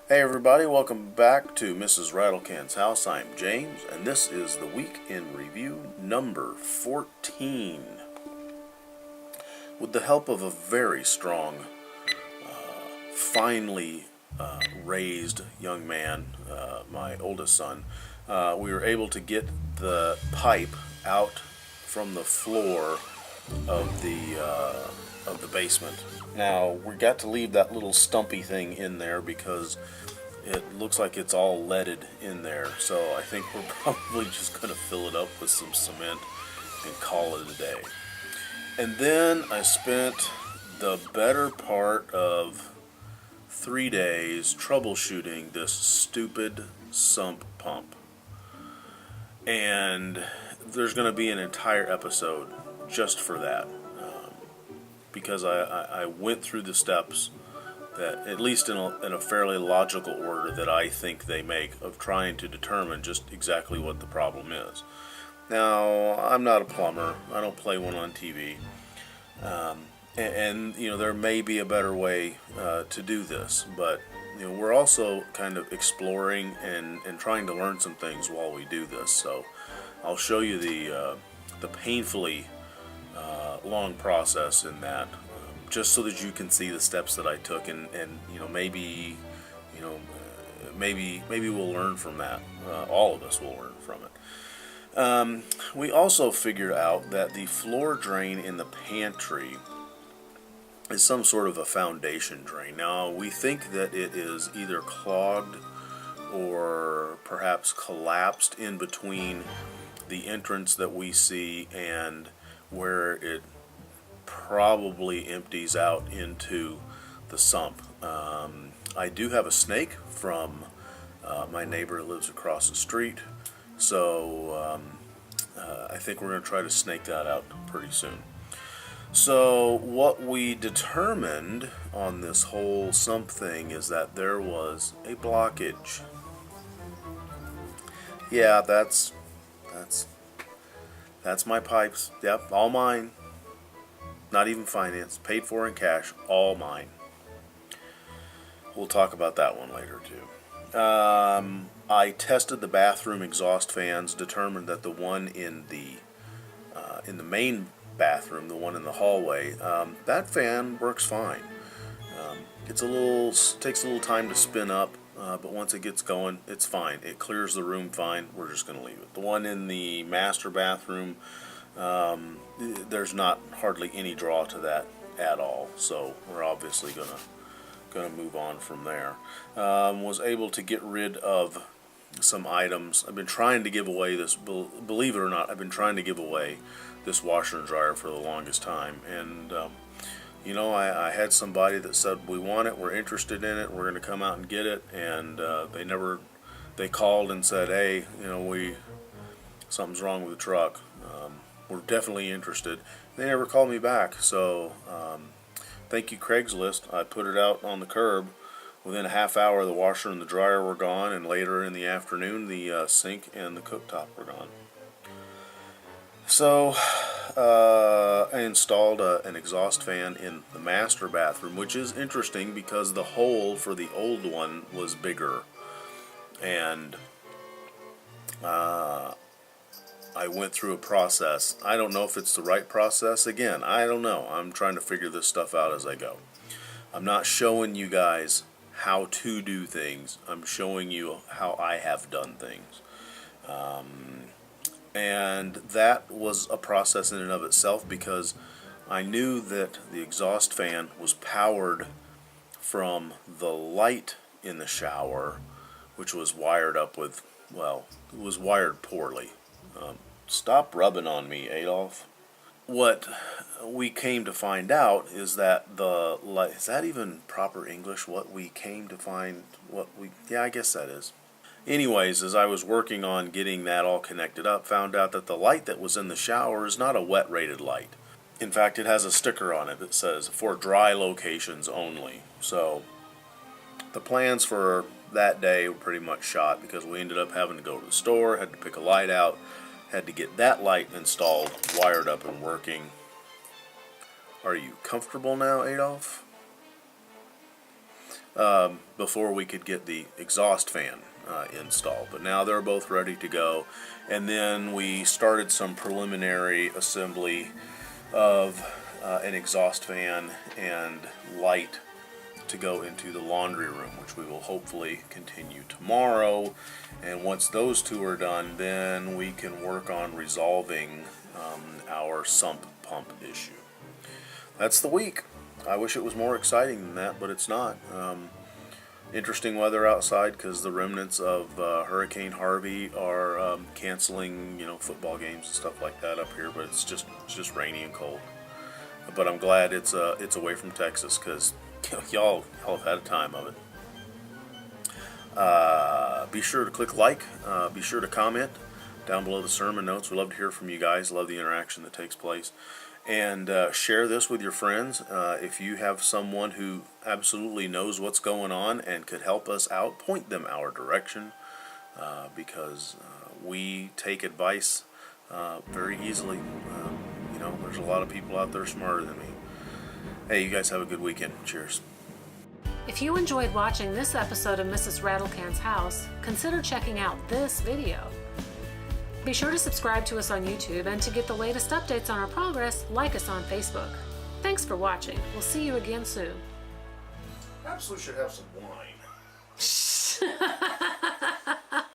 Hey everybody, welcome back to Mrs. RATTLECAN'S house. I'm James, and this is the Week in Review number 14. With the help of a very strong, finely raised young man, my oldest son, we were able to get the pipe out from the floor of the basement. Now we got to leave that little stumpy thing in there because it looks like it's all leaded in there. So I think we're probably just going to fill it up with some cement and call it a day. And then I spent the better part of 3 days troubleshooting this stupid sump pump. And there's going to be an entire episode just for that. Because I went through the steps that, at least in a fairly logical order that I think they make, of trying to determine just exactly what the problem is. Now, I'm not a plumber. I don't play one on TV. And you know, there may be a better way to do this, but you know, we're also kind of exploring and trying to learn some things while we do this. So I'll show you the painfully long process in that, just so that you can see the steps that I took, and you know, maybe we'll learn from that. All of us will learn from it. We also figured out that the floor drain in the pantry is some sort of a foundation drain. Now we think that it is either clogged or perhaps collapsed in between the entrance that we see and where it probably empties out into the sump. I do have a snake from my neighbor that lives across the street, so I think we're going to try to snake that out pretty soon. So what we determined on this whole sump thing is that there was a blockage. Yeah, that's my pipes. Yep, all mine. Not even financed. Paid for in cash. All mine. We'll talk about that one later too. I tested the bathroom exhaust fans. Determined that the one in the main bathroom, the one in the hallway, that fan works fine. Takes a little time to spin up. But once it gets going, it's fine. It clears the room fine. We're just going to leave it. The one in the master bathroom, there's not hardly any draw to that at all. So we're obviously going to move on from there. Was able to get rid of some items. I've been trying to give away this. Believe it or not, I've been trying to give away this washer and dryer for the longest time, and you know, I had somebody that said, we want it, we're interested in it, we're going to come out and get it, and they called and said, hey, you know, something's wrong with the truck, we're definitely interested. They never called me back, so thank you Craigslist. I put it out on the curb. Within a half hour the washer and the dryer were gone, and later in the afternoon the sink and the cooktop were gone. So I installed an exhaust fan in the master bathroom, which is interesting because the hole for the old one was bigger, and I went through a process. I don't know if it's the right process. Again, I don't know. I'm trying to figure this stuff out as I go. I'm not showing you guys how to do things. I'm showing you how I have done things. And that was a process in and of itself, because I knew that the exhaust fan was powered from the light in the shower, which was wired up with, well, it was wired poorly. Stop rubbing on me, Adolf. What we came to find out is that is that even proper English? Yeah, I guess that is. Anyways, as I was working on getting that all connected up, found out that the light that was in the shower is not a wet rated light. In fact, it has a sticker on it that says for dry locations only. So the plans for that day were pretty much shot, because we ended up having to go to the store, had to pick a light out, had to get that light installed, wired up and working. Are you comfortable now, Adolf? before we could get the exhaust fan installed. But now they're both ready to go. And then we started some preliminary assembly of an exhaust fan and light to go into the laundry room, which we will hopefully continue tomorrow. And once those two are done, then we can work on resolving our sump pump issue. That's the week. I wish it was more exciting than that, but it's not. Interesting weather outside because the remnants of Hurricane Harvey are canceling, football games and stuff like that up here. But it's just rainy and cold. But I'm glad it's away from Texas because y'all have had a time of it. Be sure to click like. Be sure to comment down below the sermon notes. We love to hear from you guys. Love the interaction that takes place. And share this with your friends. If you have someone who absolutely knows what's going on and could help us out, point them our direction, because we take advice very easily. There's a lot of people out there smarter than me. Hey, you guys have a good weekend. Cheers. If you enjoyed watching this episode of Mrs. RATTLECAN'S house, consider checking out this video. Be sure to subscribe to us on YouTube, and to get the latest updates on our progress, like us on Facebook. Thanks for watching. We'll see you again soon. Absolutely should have some